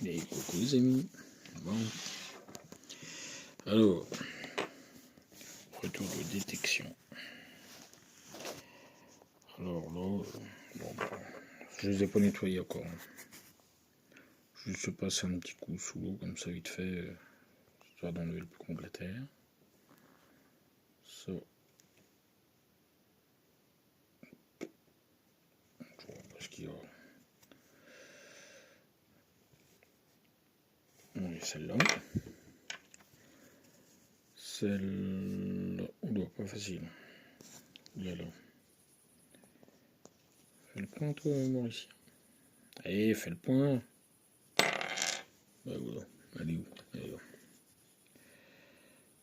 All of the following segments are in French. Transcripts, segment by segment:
Et coucou les amis. Bon. Alors, retour de détection. Alors là, je les ai pas nettoyés encore. Je se passe un petit coup sous l'eau comme ça vite fait, histoire d'enlever le plomb de la terre. Ça. Je vois pas ce qu'il y a. Oui, celle-là. Celle-là. Oula, pas facile. Là. Fais le point, toi, Maurice. Allez, fais le point. Bah voilà. Elle est où? Elle est là.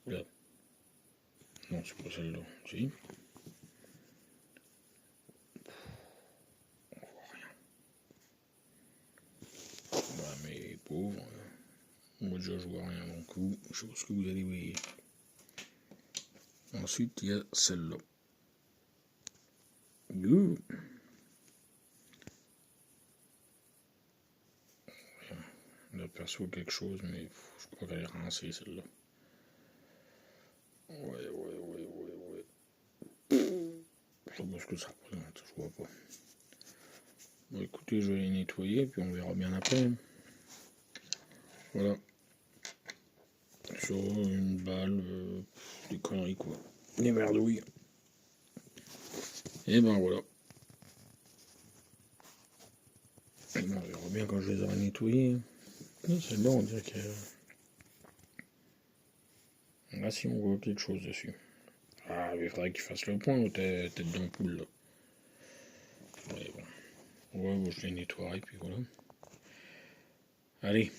Là. Non, c'est pas celle-là. Si. On voit rien. Bah, mais pauvre. Moi déjà je vois rien, donc je pense que vous allez voir. Ensuite il y a celle-là. On aperçoit quelque chose, mais je crois qu'elle est rincée celle-là. Ouais. Je sais pas ce que ça représente, je vois pas. Bon écoutez, je vais les nettoyer, puis on verra bien après. Voilà. Sur une balle, des conneries quoi. Des merdouilles. Et ben voilà. Et bon, on verra bien quand je les aurai nettoyées. Celle-là, on dirait que... Là, si on voit quelque chose dessus. Ah, mais il faudrait qu'il fasse le point aux têtes d'ampoule, là. Ouais, bon. Ouais, bon, je les nettoierai, puis voilà. Allez,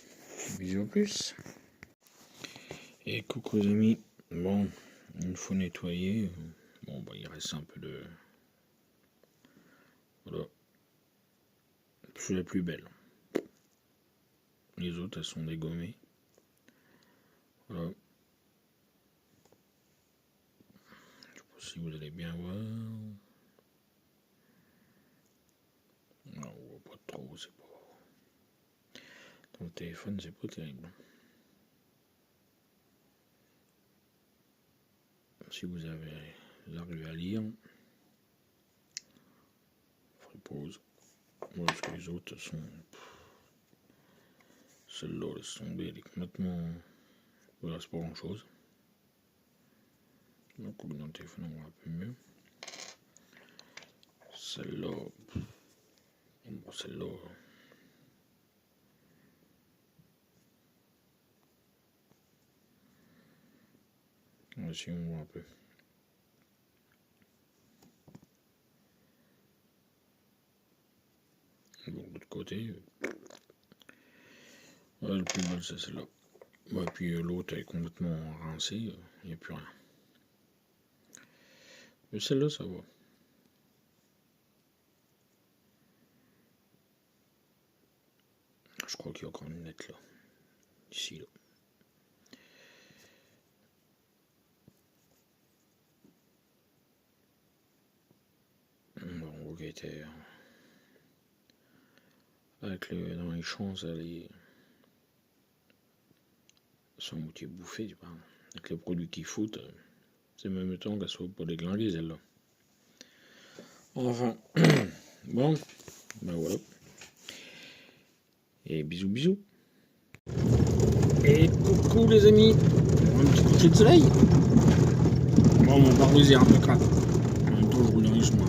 bisous plus. Et coucou les amis. Bon, une fois nettoyé, bon, bah, il reste un peu de... Voilà. C'est la plus belle. Les autres, elles sont dégommées. Voilà. Je sais pas si vous allez bien voir. Non, on voit pas trop, c'est pas... Dans le téléphone, c'est pas terrible. Si vous arrivez à lire, ferez pause. Moi, parce que les autres sont... Celle-là, laisse tomber, elle est complètement... Voilà, c'est pas grand-chose. Donc, dans le téléphone, on voit un peu mieux. Celle-là... Bon, celle-là... Si on voit un peu. Bon, de l'autre côté... Ouais, le plus mal, c'est celle-là. Ouais, puis l'autre est complètement rincée, il n'y a plus rien. Mais celle-là, ça va. Je crois qu'il y a encore une lettre là. Ici, là. Bon, on voit qu'elle était... Avec dans les champs, elles sont moitié bouffées, tu vois. Avec les produits qu'ils foutent, c'est même temps qu'elles soient pas déglinguées, celles-là. Enfin, bon, ben voilà. Et bisous. Et coucou les amis, un petit coucher de soleil. Bon, mon pare-brise est un peu crade. En même temps, je roule dans les chemins.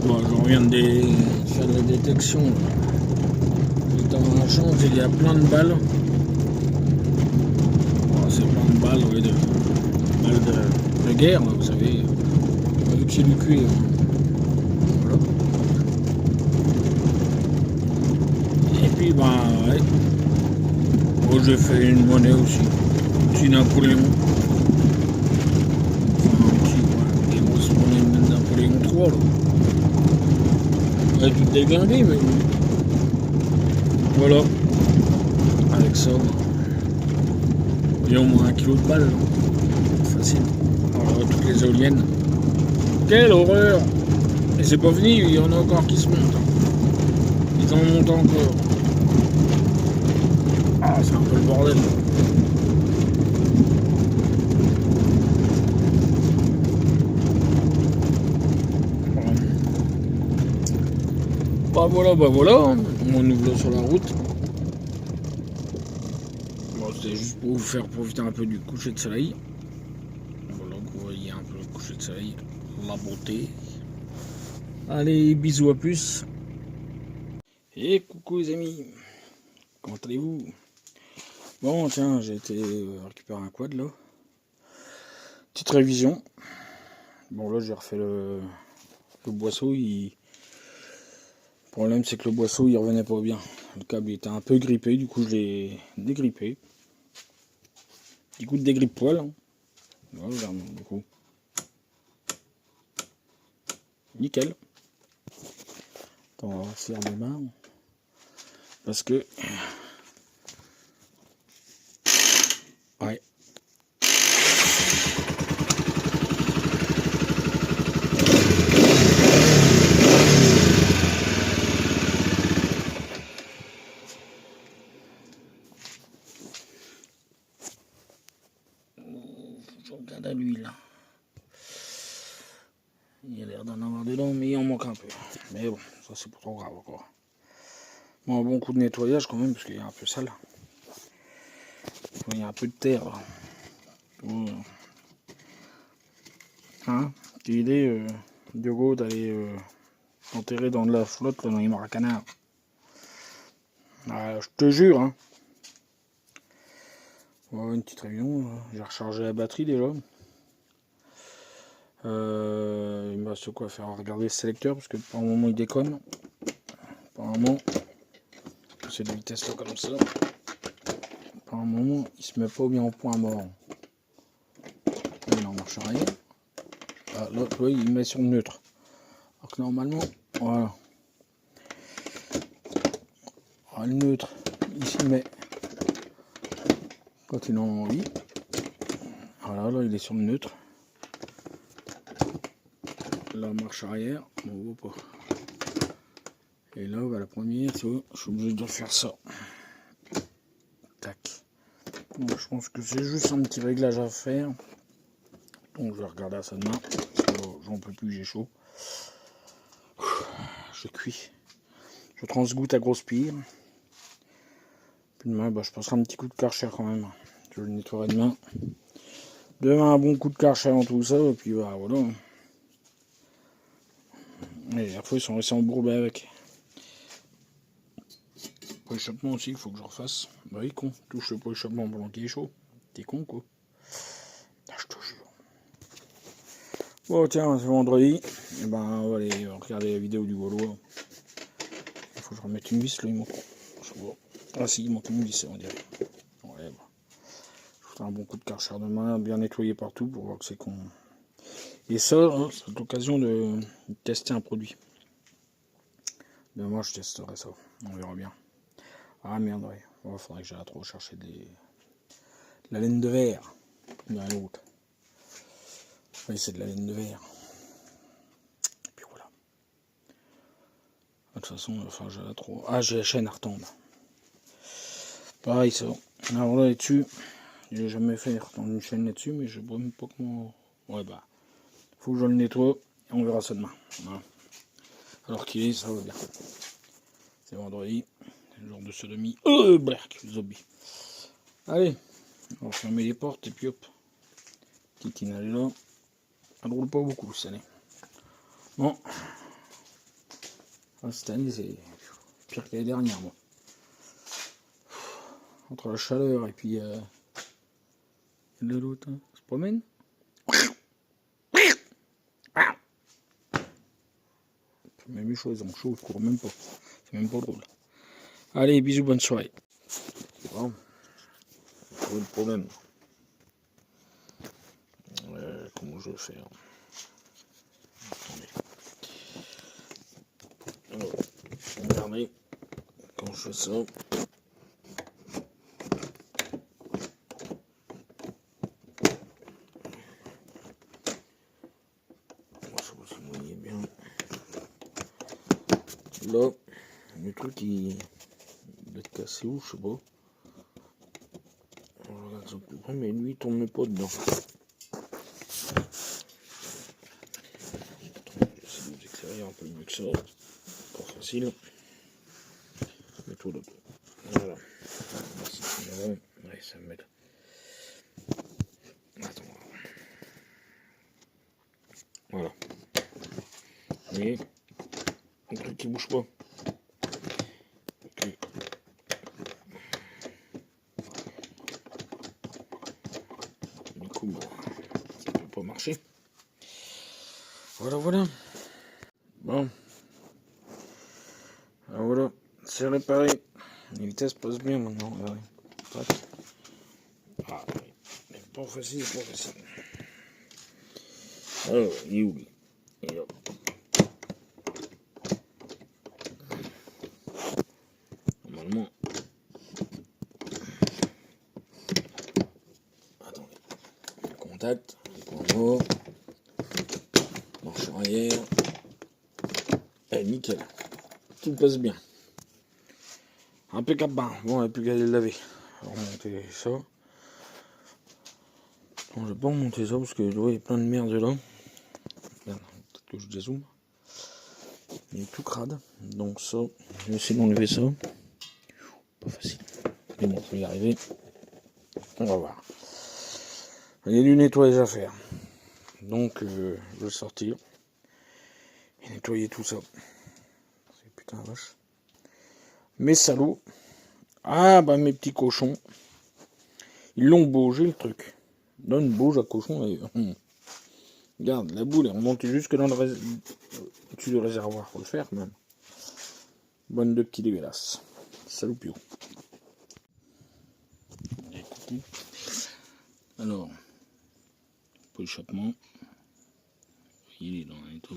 Bon, je reviens de faire de la détection. Dans la chambre, il y a plein de balles. Bon, c'est plein de balles, ouais, balles de guerre, là, vous savez. Vu que c'est du cuir. Voilà. Et puis, ouais. Bon, j'ai fait une monnaie aussi. Un petit Napoléon. Enfin, des grosses monnaies de Napoléon 3, là. Ouais, toutes déglinguées, mais... Voilà. Avec ça, il y a au moins 1 kilo de balles. Facile. Alors, toutes les éoliennes. Quelle horreur! Et c'est pas fini, il y en a encore qui se montent. Ils en montent encore. c'est un peu le bordel. Bah voilà, on ouvre là sur la route. Bon, c'était juste pour vous faire profiter un peu du coucher de soleil. Voilà, que vous voyez un peu le coucher de soleil, la beauté. Allez, bisous, à plus. Et coucou les amis, comment allez-vous? Bon, tiens, j'ai été récupérer un quad là. Petite révision. Bon, là, j'ai refait le boisseau. Le problème, c'est que le boisseau, il revenait pas bien. Le câble il était un peu grippé, du coup, je l'ai dégrippé. Petit coup de dégrippe-poil. Hein. Voilà, du coup. Nickel. Attends, on va faire mes mains. Parce que... Ouais. Je regarde à l'huile. Il a l'air d'en avoir dedans, mais il en manque un peu. Mais bon, ça c'est pas trop grave encore. Bon, un bon coup de nettoyage quand même, parce qu'il est un peu sale. Il y a un peu de terre là. Hein? L'idée, Diogo, d'aller enterrer dans de la flotte là, dans les maracanards. Je te jure, hein. Voilà, une petite réunion. J'ai rechargé la batterie déjà. Il me reste quoi à faire? Regarder le sélecteur parce que par un moment il déconne. Par un moment, c'est de vitesse là comme ça. Par un moment, il se met pas bien au point mort. Là, il est en marche arrière. Ah, là, oui, il met sur neutre. Alors que normalement, voilà. Ah, le neutre, il s'y met quand il en a envie. Voilà, là, il est sur le neutre. La marche arrière, on voit pas. Et là, bah, la première, tu vois, je suis obligé de faire ça. Tac. Donc, je pense que c'est juste un petit réglage à faire. Donc, je vais regarder ça demain. J'en peux plus, j'ai chaud. Je cuis. Je transgoutte à grosse pire. Puis demain, bah, je passerai un petit coup de karcher quand même. Je le nettoierai demain. Demain, un bon coup de karcher dans tout ça. Et puis bah, voilà. Et la fois, ils sont restés embourbés avec. Pour l'échappement aussi, il faut que je refasse. Bah oui, con. Touche le échappement pendant qu'il est chaud. T'es con, quoi. Ah, je te jure. Bon, tiens, c'est vendredi. Et ben, on va aller regarder la vidéo du Gaulois. Il faut que je remette une vis, là, il manque. Je sais pas. Ah, si, il manque une vis, on dirait. Ouais, bah. Je ferai un bon coup de karcher demain, bien nettoyer partout pour voir que c'est con. Et ça, hein, c'est l'occasion de tester un produit. Demain, je testerai ça. On verra bien. Ah merde, ouais. Il faudrait que j'aille trop chercher de la laine de verre. Il y en a l'autre. Oui, c'est de la laine de verre. Et puis voilà. De toute façon, enfin, j'ai trop. Ah, j'ai la chaîne à retendre. Pareil, ça. Alors là, dessus, j'ai jamais fait retendre une chaîne là-dessus, mais je ne sais même pas comment. Ouais, bah. Faut que je le nettoie et on verra ça demain. Voilà. Alors qu'il est, ça va bien. C'est vendredi, le jour de sodomie. Black, zombie. Allez, on va fermer les portes et puis hop. Titine, elle est là. Elle ne roule pas beaucoup cette année. Bon. Ah, cette année, c'est pire que l'année dernière, moi. Entre la chaleur et puis l'autre, hein, se promène. Même les choses, ils ont chaud, ils courent même pas. C'est même pas drôle. Allez, bisous, bonne soirée. Bon, j'ai le problème. Comment je vais faire? Attendez. Alors, regardez, quand je fais ça. Je sais pas si vous voyez bien. Là, le truc il doit être cassé où, je sais pas. regarde son plus grand, mais lui il tourne pas dedans. J'essaie de vous éclairer un peu mieux que ça. Pas facile. Mets-toi là. Voilà. Ouais, ça me met. Attends. Voilà. Vous voyez, le truc qui bouge pas. Okay. Du coup, bon, ça peut pas marcher. Voilà, voilà. Bon. Alors voilà, c'est réparé. Les vitesses passent bien maintenant. Ah oui. Mais pas facile, pas facile. Alors, il est où lui? Il est là. Normalement. Attendez. Contact. Point mort. Marche arrière. Et nickel. Tout passe bien. Impeccable. Bon, il n'y a plus qu'à le laver. Remonter ça. Bon, je vais pas remonter ça parce que il y a plein de merde là. Merde, peut-être que je dézoome. Il est tout crade. Donc ça, je vais essayer d'enlever ça. Pas facile. Mais bon, faut y arriver. On va voir. Il y a du nettoyage à faire. Donc je vais le sortir. Et nettoyer tout ça. C'est putain de vache. Mes salauds. Ah bah mes petits cochons. Ils l'ont bougé le truc. Donne bouge à cochon d'ailleurs. Regarde, la boule est remontée jusque dans le au-dessus du réservoir. Faut le faire même. Bonne de petits dégueulasses. Salut Pio. Alors, peu d'échappement. Il est dans un état.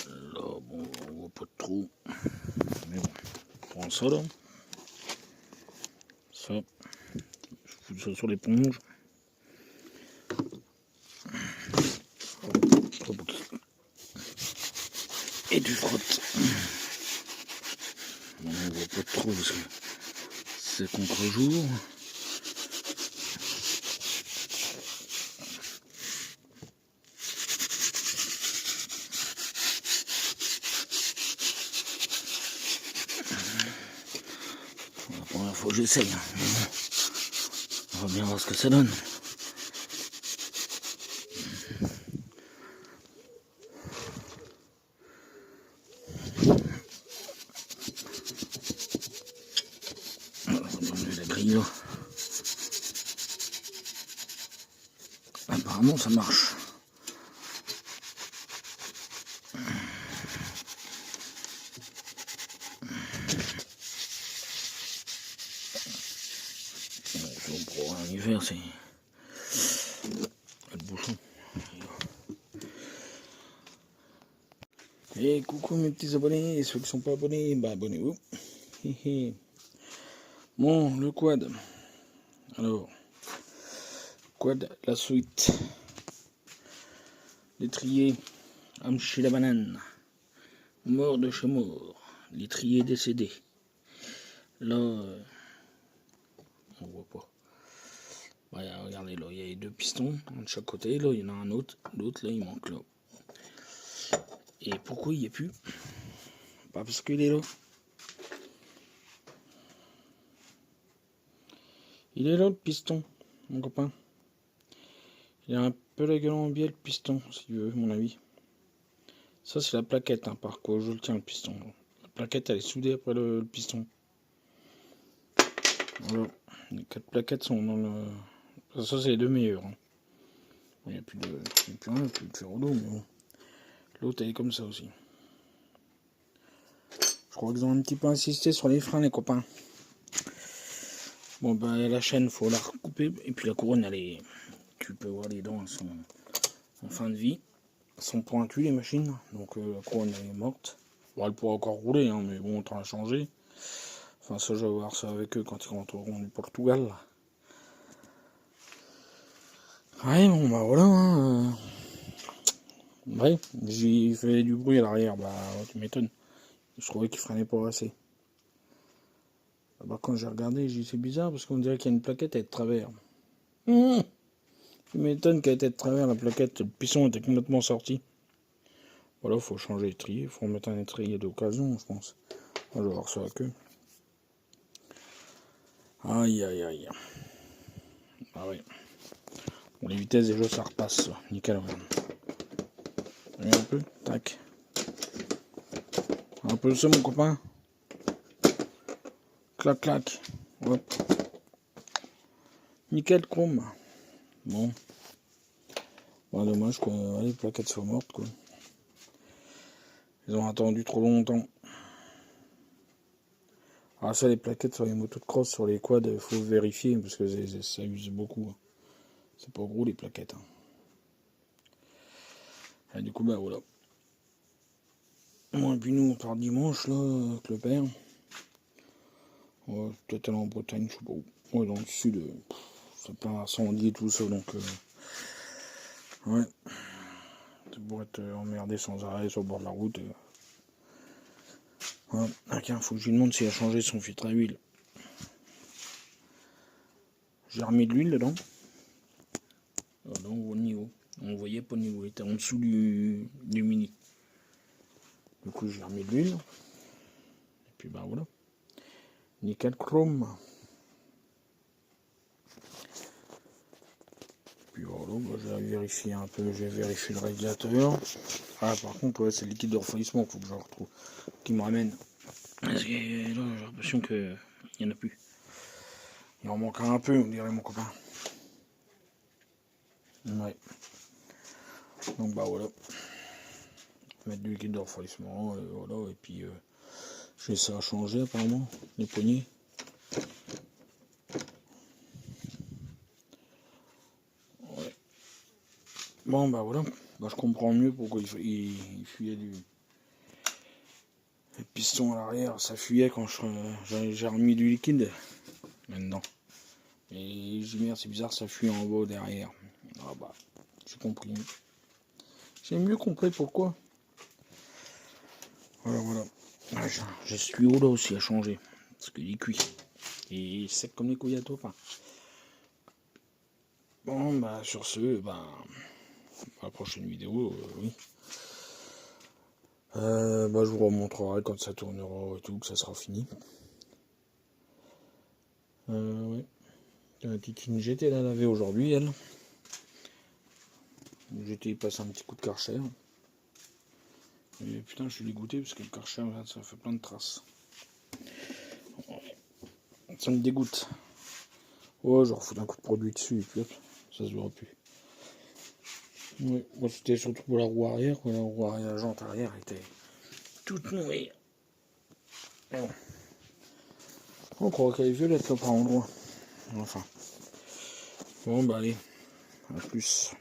Là, bon, on voit pas de trou. Mais bon, on prend ça là. Ça. Je fous ça sur l'éponge. Et tu frottes. Bon, on voit pas de trou parce que c'est contre-jour. La première fois que j'essaye. On va bien voir ce que ça donne. La grille là. Apparemment ça marche. Pour un hiver c'est le bouchon. Et coucou mes petits abonnés, et ceux qui sont pas abonnés, bah abonnez-vous. Bon, le quad. Alors, quad, la suite. L'étrier, Amchi la banane. Mort de chez mort. L'étrier décédé. Là, on voit pas. Ouais, regardez là, il y a les deux pistons de chaque côté. Là, il y en a un autre. L'autre, là, il manque là. Et pourquoi il n'y a plus? Pas parce qu'il est là. Il est là le piston, mon copain. Il a un peu la gueule en biais le piston, si tu veux, mon avis. Ça c'est la plaquette, hein, par quoi je le tiens le piston. La plaquette elle est soudée après le piston. Voilà. Les 4 plaquettes sont dans le. Ça c'est les deux meilleurs. Hein. Il n'y a plus de. Il n'y a plus rien, plus de ferro-dos, mais bon. L'autre elle est comme ça aussi. Je crois qu'ils ont un petit peu insisté sur les freins les copains. Bon ben la chaîne faut la recouper et puis la couronne elle est. Tu peux voir les dents elles sont en fin de vie. Elles sont pointues les machines, donc la couronne elle est morte. Bon elle pourra encore rouler hein, mais bon on t'en a changé. Enfin ça je vais voir ça avec eux quand ils rentreront du Portugal. Ouais bon bah voilà hein. Ouais, j'ai fait du bruit à l'arrière, bah tu m'étonnes. Je trouvais qu'il freinait pas assez. Bah, quand j'ai regardé, j'ai dit c'est bizarre parce qu'on dirait qu'il y a une plaquette à être de travers. Je m'étonne qu'elle était de travers la plaquette, le piston était complètement sorti. Voilà, faut changer l'étrier, faut remettre un étrier d'occasion, je pense. Moi, je vais voir ça avec eux. Aïe aïe aïe. Ah oui. Bon, les vitesses déjà ça repasse, nickel. Allez, un peu, tac. Un peu ça mon copain. Clac clac. Hop. Nickel chrome. Bon. Bon, dommage que les plaquettes soient mortes quoi. Ils ont attendu trop longtemps. Ah ça les plaquettes sur les motos de cross, sur les quads, il faut vérifier parce que ça use beaucoup. C'est pas gros les plaquettes. Et du coup bah voilà. Bon, et puis nous on part dimanche là avec le père. Ouais, peut-être aller en Bretagne, je sais pas où. Ouais, dans le sud, c'est plein d'incendies et tout ça, donc ouais. Ça pourrait être emmerdé sans arrêt sur le bord de la route. Ouais. Ah, tiens, faut que je lui demande s'il a changé son filtre à huile. J'ai remis de l'huile dedans. Voilà, on voit le niveau. On voyait pas le niveau, il était en dessous du mini. Du coup, j'ai remis de l'huile. Et puis ben voilà. Nickel chrome. Puis voilà, bah, j'ai vérifié un peu, j'ai vérifié le radiateur. Ah par contre ouais, c'est le liquide de refroidissement qu'il faut que je retrouve, qui me ramène. Parce que là j'ai l'impression qu'il n'y en a plus. Il en manque un peu, on dirait mon copain. Ouais. Donc bah voilà. Mettre du liquide de refroidissement, voilà, et puis j'ai ça à changer apparemment, les poignées. Ouais. Bon bah voilà, bah, je comprends mieux pourquoi il fuyait du le piston à l'arrière, ça fuyait quand j'ai remis du liquide maintenant. Et j'ai dit merde c'est bizarre, ça fuit en bas derrière. Ah bah j'ai compris. J'ai mieux compris pourquoi. Voilà voilà. Ah, j'ai ce tuyau là aussi à changer. Parce qu'il est cuit. Et sec comme les couilles à taupin. Bon bah sur ce, bah la prochaine vidéo, oui. Bah, je vous remontrerai quand ça tournera et tout, que ça sera fini. Ouais. La Titine GT la laver aujourd'hui, elle. GT passe un petit coup de Karcher. Et putain, je suis dégoûté parce que le Karcher, ça fait plein de traces. Ça me dégoûte. Ouais, je refous un coup de produit dessus et puis hop, ça se verra plus. Ouais, moi c'était surtout pour la roue arrière, la roue arrière, la jante arrière était toute nourrie. Bon. On croit qu'elle est violette là par endroit. Enfin. Bon bah allez, à plus.